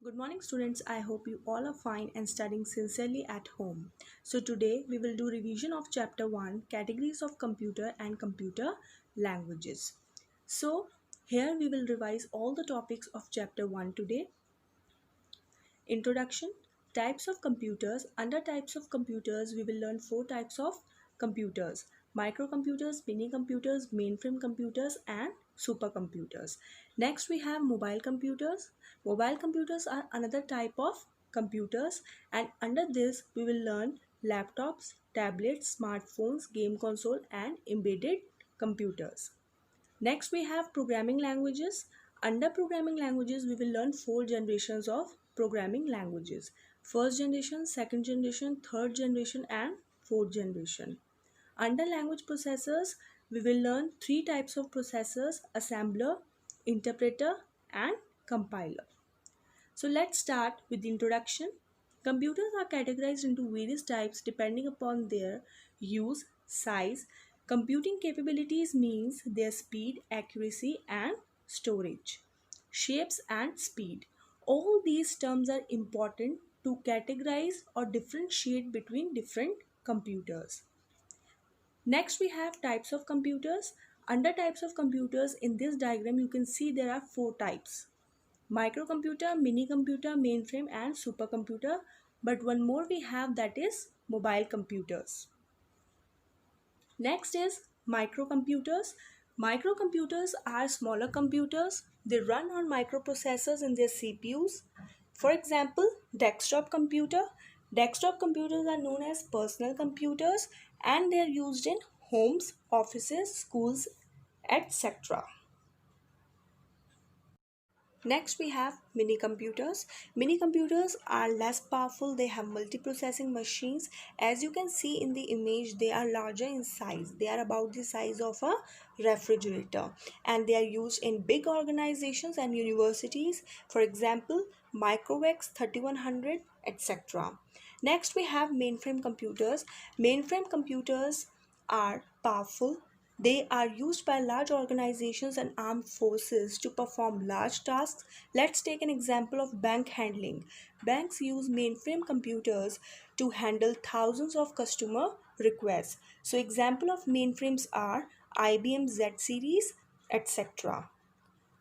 Good morning students. I hope you all are fine and studying sincerely at home. So today we will do revision of chapter 1 categories of computer and computer languages. So here we will revise all the topics of chapter 1 today. Introduction, types of computers. Under types of computers we will learn four types of computers: microcomputers, mini computers, mainframe computers and supercomputers. Next we have mobile computers. Mobile computers are another type of computers, and under this we will learn laptops, tablets, smartphones, game console and embedded computers. Next, we have programming languages. Under programming languages, we will learn four generations of programming languages: first generation, second generation, third generation, and fourth generation. Under language processors, we will learn three types of processors: assembler, interpreter, and compiler. So let's start with the introduction. Computers are categorized into various types depending upon their use, size. Computing capabilities means their speed, accuracy, and storage. Shapes and speed. All these terms are important to categorize or differentiate between different computers. Next, we have types of computers. Under types of computers, in this diagram, you can see there are four types: microcomputer, mini computer, mainframe and supercomputer. But one more we have, that is mobile computers. Next is microcomputers. Microcomputers are smaller computers. They run on microprocessors in their CPUs. For example, desktop computer. Desktop computers are known as personal computers and they are used in homes, offices, schools, etc. Next, we have mini computers. Mini computers are less powerful. They have multiprocessing machines. As you can see in the image, they are larger in size. They are about the size of a refrigerator and they are used in big organizations and universities. For example, Microvex 3100, etc. Next, we have mainframe computers. Mainframe computers are powerful. They are used by large organizations and armed forces to perform large tasks. Let's take an example of bank handling. Banks use mainframe computers to handle thousands of customer requests. So example of mainframes are IBM Z series, etc.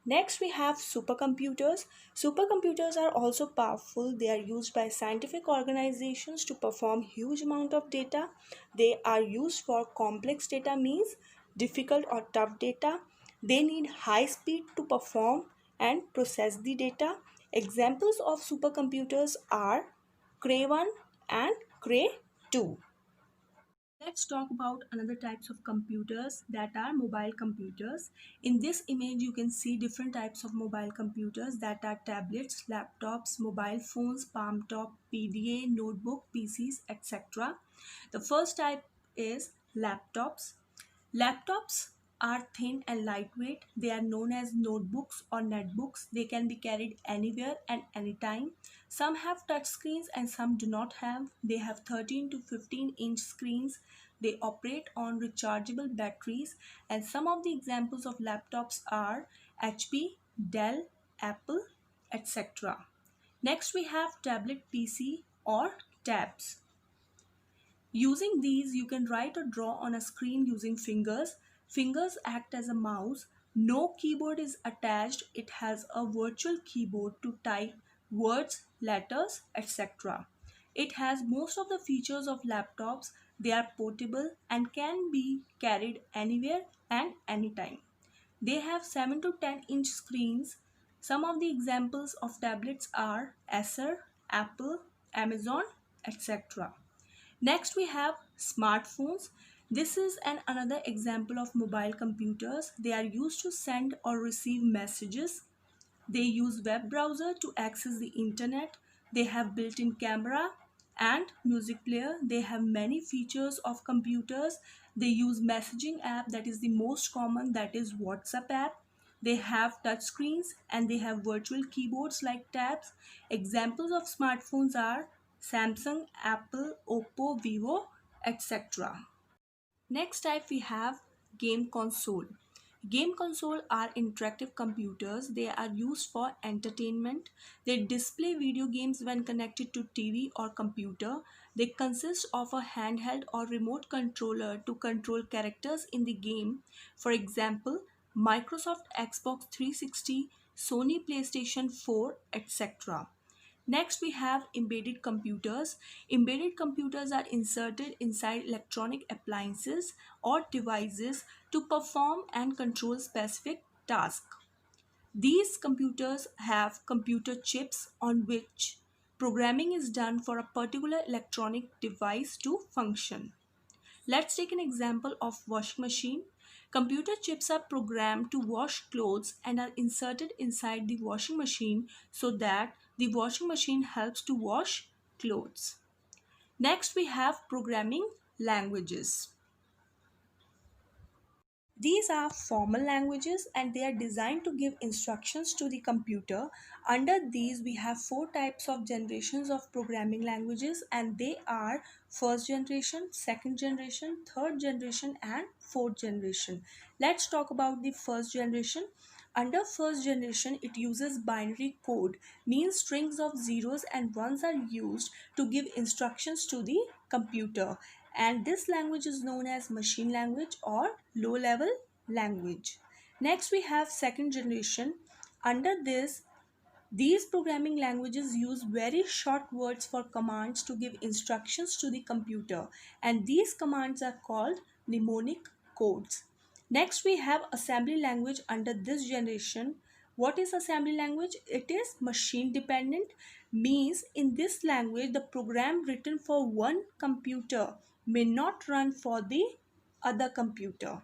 Next, we have supercomputers. Supercomputers are also powerful. They are used by scientific organizations to perform huge amount of data. They are used for complex data, means difficult or tough data. They need high speed to perform and process the data. Examples of supercomputers are Cray 1 and Cray 2. Let's talk about another types of computers, that are mobile computers. In this image, you can see different types of mobile computers, that are tablets, laptops, mobile phones, palm top, PDA, notebook, PCs, etc. The first type is laptops. Laptops are thin and lightweight. They are known as notebooks or netbooks. They can be carried anywhere and anytime. Some have touch screens and some do not have. They have 13 to 15-inch screens. They operate on rechargeable batteries, and some of the examples of laptops are HP, Dell, Apple, etc. Next, we have tablet PC or tabs. Using these, you can write or draw on a screen using fingers. Fingers act as a mouse. No keyboard is attached. It has a virtual keyboard to type words, letters, etc. It has most of the features of laptops. They are portable and can be carried anywhere and anytime. They have 7 to 10-inch screens. Some of the examples of tablets are Acer, Apple, Amazon, etc. Next, we have smartphones. This is another example of mobile computers. They are used to send or receive messages. They use web browser to access the internet. They have built-in camera and music player. They have many features of computers. They use messaging app, that is the most common, that is WhatsApp app. They have touch screens and they have virtual keyboards like tabs. Examples of smartphones are Samsung, Apple, Oppo, Vivo, etc. Next type we have game console. Game console are interactive computers. They are used for entertainment. They display video games when connected to TV or computer. They consist of a handheld or remote controller to control characters in the game. For example, Microsoft Xbox 360, Sony PlayStation 4, etc. Next, we have embedded computers. Embedded computers are inserted inside electronic appliances or devices to perform and control specific tasks. These computers have computer chips on which programming is done for a particular electronic device to function. Let's take an example of washing machine. Computer chips are programmed to wash clothes and are inserted inside the washing machine so that the washing machine helps to wash clothes. Next, we have programming languages. These are formal languages and they are designed to give instructions to the computer. Under these, we have four types of generations of programming languages, and they are first generation, second generation, third generation, and fourth generation. Let's talk about the first generation. Under first generation, it uses binary code, means strings of zeros and ones are used to give instructions to the computer. And this language is known as machine language or low level language. Next, we have second generation. Under this, these programming languages use very short words for commands to give instructions to the computer, and these commands are called mnemonic codes. Next, we have assembly language under this generation. What is assembly language? It is machine dependent, means in this language the program written for one computer may not run for the other computer.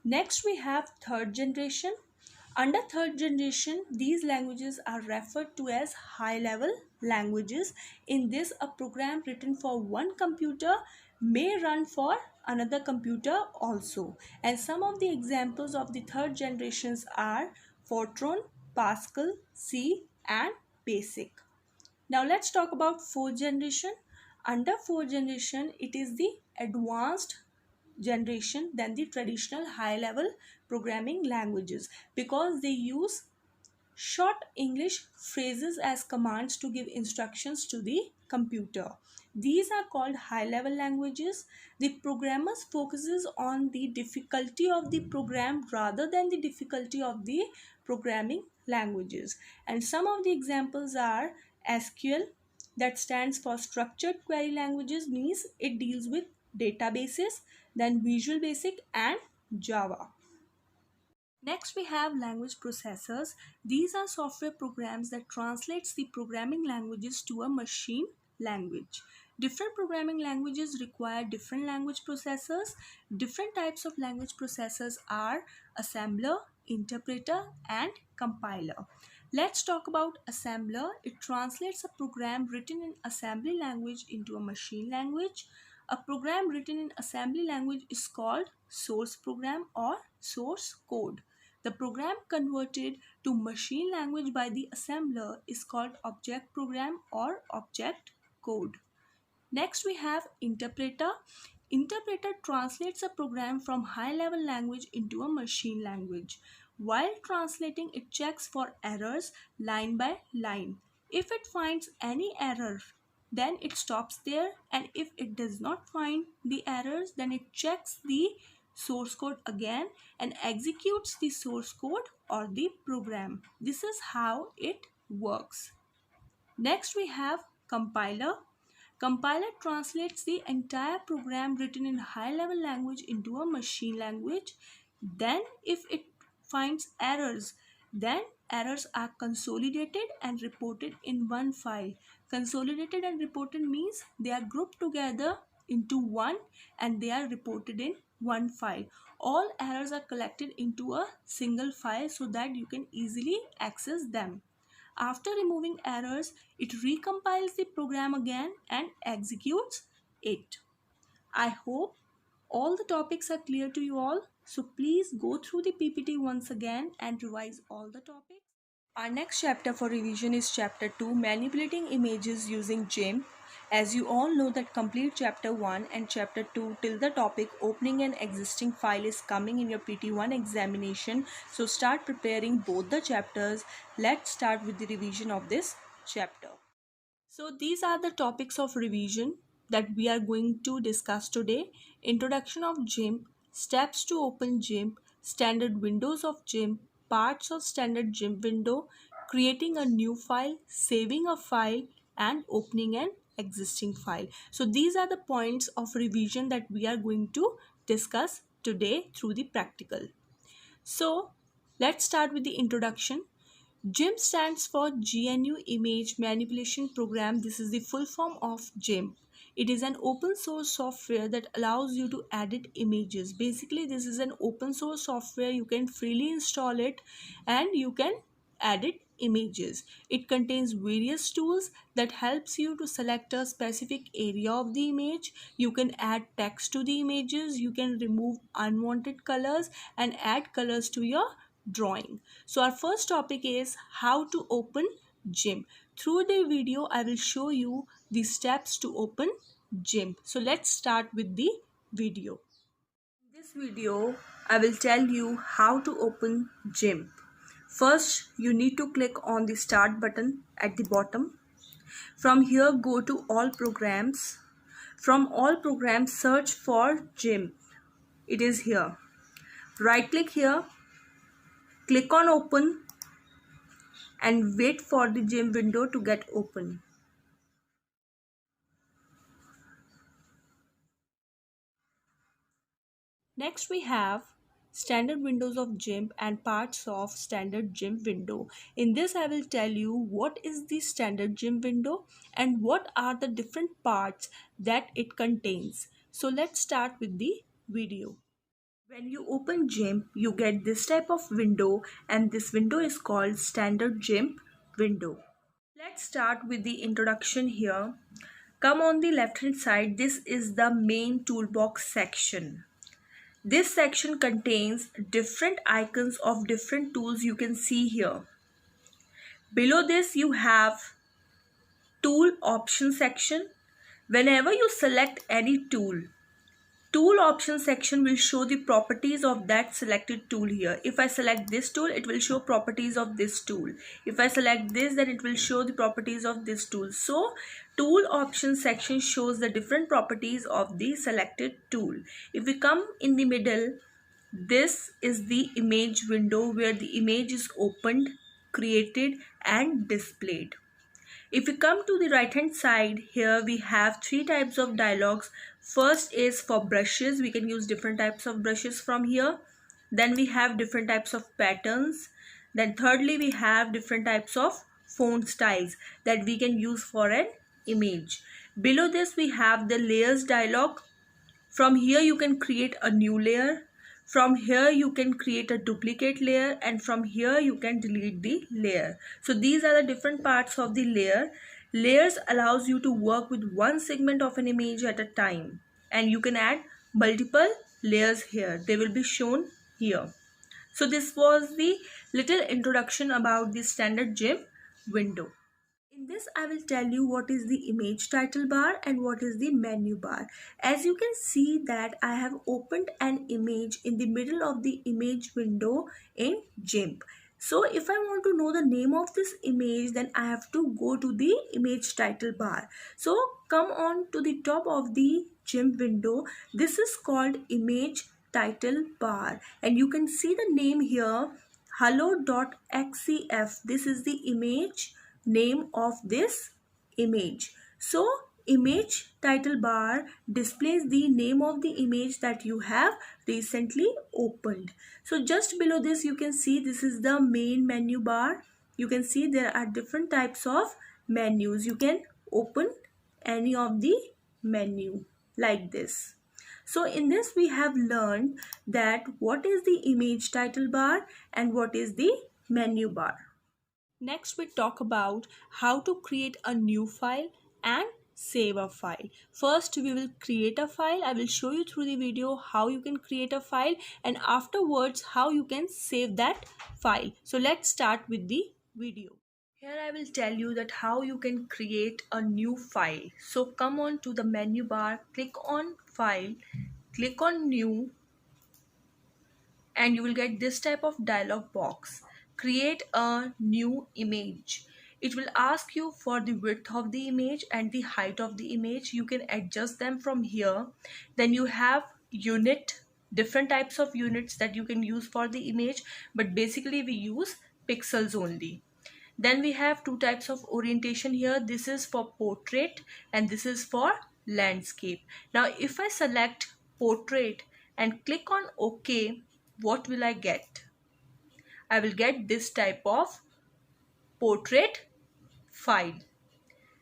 Next, we have third generation. Under third generation, these languages are referred to as high level languages. In this, a program written for one computer may run for another computer also. And some of the examples of the third generations are Fortran, Pascal, C, and Basic. Now let's talk about fourth generation. Under fourth generation, it is the advanced generation than the traditional high level programming languages because they use short English phrases as commands to give instructions to the computer. These are called high level languages. The programmers focuses on the difficulty of the program rather than the difficulty of the programming languages. And some of the examples are SQL, that stands for structured query languages, means it deals with databases, then Visual Basic and Java. Next, we have language processors. These are software programs that translates the programming languages to a machine language. Different programming languages require different language processors. Different types of language processors are assembler, interpreter, and compiler. Let's talk about assembler. It translates a program written in assembly language into a machine language. A program written in assembly language is called source program or source code. The program converted to machine language by the assembler is called object program or object code. Next, we have interpreter. Interpreter translates a program from high level language into a machine language. While translating, it checks for errors line by line. If it finds any error, then it stops there, and if it does not find the errors, then it checks the source code again and executes the source code or the program. This is how it works. Next, we have compiler. Compiler translates the entire program written in high level language into a machine language. Then if it finds errors, then errors are consolidated and reported in one file. Consolidated and reported means they are grouped together into one and they are reported in one file. All errors are collected into a single file so that you can easily access them. After removing errors, it recompiles the program again and executes it. I hope all the topics are clear to you all. So please go through the PPT once again and revise all the topics. Our next chapter for revision is chapter 2, manipulating images using GIMP. As you all know that complete chapter 1 and chapter 2 till the topic opening an existing file is coming in your PT1 examination. So start preparing both the chapters. Let's start with the revision of this chapter. So these are the topics of revision that we are going to discuss today. Introduction of GIMP, steps to open GIMP, standard windows of GIMP, parts of standard GIMP window, creating a new file, saving a file, and opening an existing file. So these are the points of revision that we are going to discuss today through the practical. So let's start with the introduction. GIMP stands for GNU Image Manipulation Program. This is the full form of GIMP. It is an open source software that allows you to edit images. Basically, this is an open source software. You can freely install it and you can edit images. It contains various tools that helps you to select a specific area of the image. You can add text to the images. You can remove unwanted colors and add colors to your drawing. So our first topic is how to open GIMP. Through the video, I will show you the steps to open GIMP. So let's start with the video. In this video, I will tell you how to open GIMP. First, you need to click on the start button at the bottom. From here, go to all programs. From all programs, search for GIMP. It is here. Right click here. Click on open and wait for the GIMP window to get open. Next we have standard windows of GIMP and parts of standard GIMP window. In this I will tell you what is the standard GIMP window and what are the different parts that it contains. So let's start with the video. When you open GIMP, you get this type of window and this window is called standard GIMP window. Let's start with the introduction here. Come on the left hand side, this is the main toolbox section. This section contains different icons of different tools you can see here. Below this you have tool option section. Whenever you select any tool option section will show the properties of that selected tool here. If I select this tool, it will show properties of this tool. If I select this, then it will show the properties of this tool. So tool option section shows the different properties of the selected tool. If we come in the middle, this is the image window where the image is opened, created and displayed. If we come to the right hand side, here we have three types of dialogues. First is for brushes. We can use different types of brushes from here. Then we have different types of patterns. Then thirdly, we have different types of font styles that we can use for an image. Below this, we have the layers dialog. From here, you can create a new layer. From here you can create a duplicate layer and from here you can delete the layer. So these are the different parts of the layer. Layers allows you to work with one segment of an image at a time and you can add multiple layers here. They will be shown here. So this was the little introduction about the standard GIMP window. In this, I will tell you what is the image title bar and what is the menu bar. As you can see that I have opened an image in the middle of the image window in GIMP. So if I want to know the name of this image, then I have to go to the image title bar. So come on to the top of the GIMP window. This is called image title bar and you can see the name here, hello.xcf. This is the image name of this image. So image title bar displays the name of the image that you have recently opened. So just below this you can see this is the main menu bar. You can see there are different types of menus. You can open any of the menu like this. So in this we have learned that what is the image title bar and what is the menu bar. Next, we talk about how to create a new file and save a file. First, we will create a file. I will show you through the video how you can create a file and afterwards how you can save that file. So let's start with the video. Here I will tell you that how you can create a new file. So come on to the menu bar, click on file, click on new, and you will get this type of dialog box. Create a new image. It will ask you for the width of the image and the height of the image. You can adjust them from here. Then you have unit, different types of units that you can use for the image, but basically we use pixels only. Then we have two types of orientation here. This is for portrait and this is for landscape. Now if I select portrait and click on OK, what will I get? I will get this type of portrait file.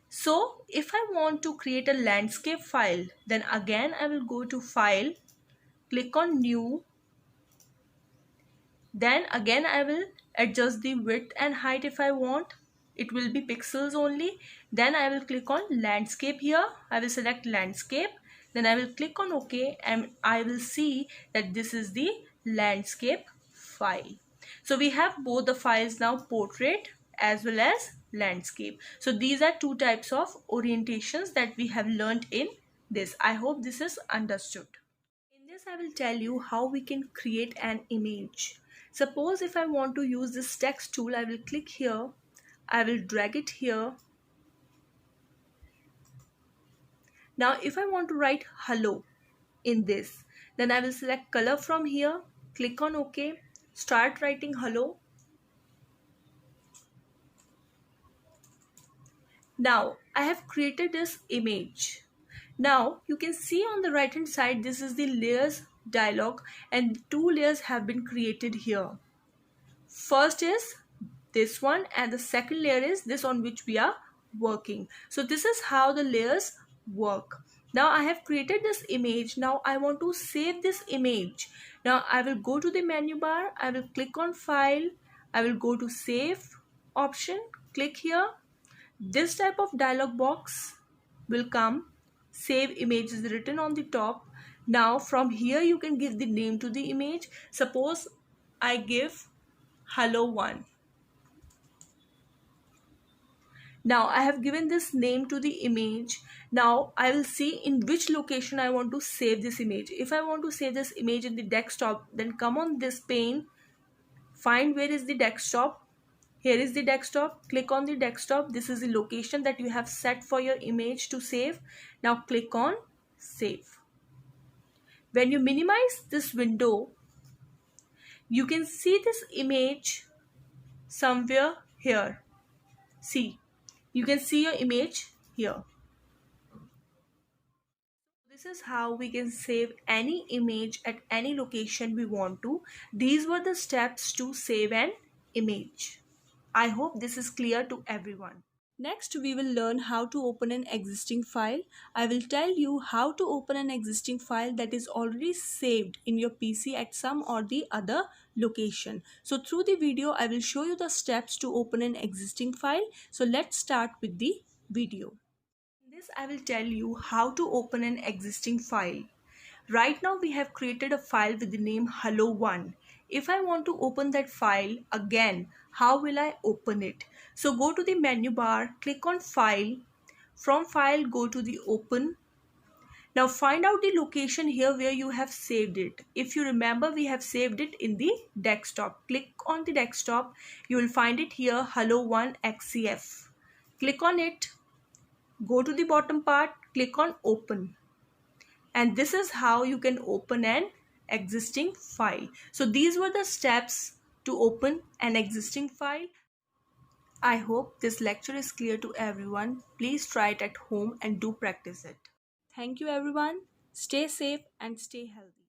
So if I want to create a landscape file, then again I will go to file, click on new, then again I will adjust the width and height if I want. It will be pixels only. Then I will click on landscape here. I will select landscape. Then I will click on OK and I will see that this is the landscape file. So we have both the files now, portrait as well as landscape. So these are two types of orientations that we have learned in this. I hope this is understood. In this, I will tell you how we can create an image. Suppose if I want to use this text tool, I will click here, I will drag it here. Now, if I want to write hello in this, then I will select color from here, click on OK, start writing hello. Now, I have created this image. Now, you can see on the right hand side, this is the layers dialog and two layers have been created here. First is this one and the second layer is this on which we are working. So this is how the layers work. Now I have created this image. Now I want to save this image. Now I will go to the menu bar. I will click on file. I will go to save option. Click here. This type of dialog box will come. Save image is written on the top. Now from here you can give the name to the image. Suppose I give hello 1. Now I have given this name to the image. Now I will see in which location I want to save this image. If I want to save this image in the desktop, then come on this pane, find where is the desktop. Here is the desktop. Click on the desktop. This is the location that you have set for your image to save. Now click on save. When you minimize this window, you can see this image somewhere here. See, you can see your image here. This is how we can save any image at any location we want to. These were the steps to save an image. I hope this is clear to everyone. Next, we will learn how to open an existing file. I will tell you how to open an existing file that is already saved in your PC at some or the other location. So through the video, I will show you the steps to open an existing file. So let's start with the video. In this, I will tell you how to open an existing file. Right now we have created a file with the name hello1. If I want to open that file again, how will I open it? So go to the menu bar, click on file. From file, go to the open. Now find out the location here where you have saved it. If you remember, we have saved it in the desktop. Click on the desktop. You will find it here, hello1xcf. Click on it. Go to the bottom part, click on open. And this is how you can open an existing file. So these were the steps to open an existing file. I hope this lecture is clear to everyone. Please try it at home and do practice it. Thank you everyone. Stay safe and stay healthy.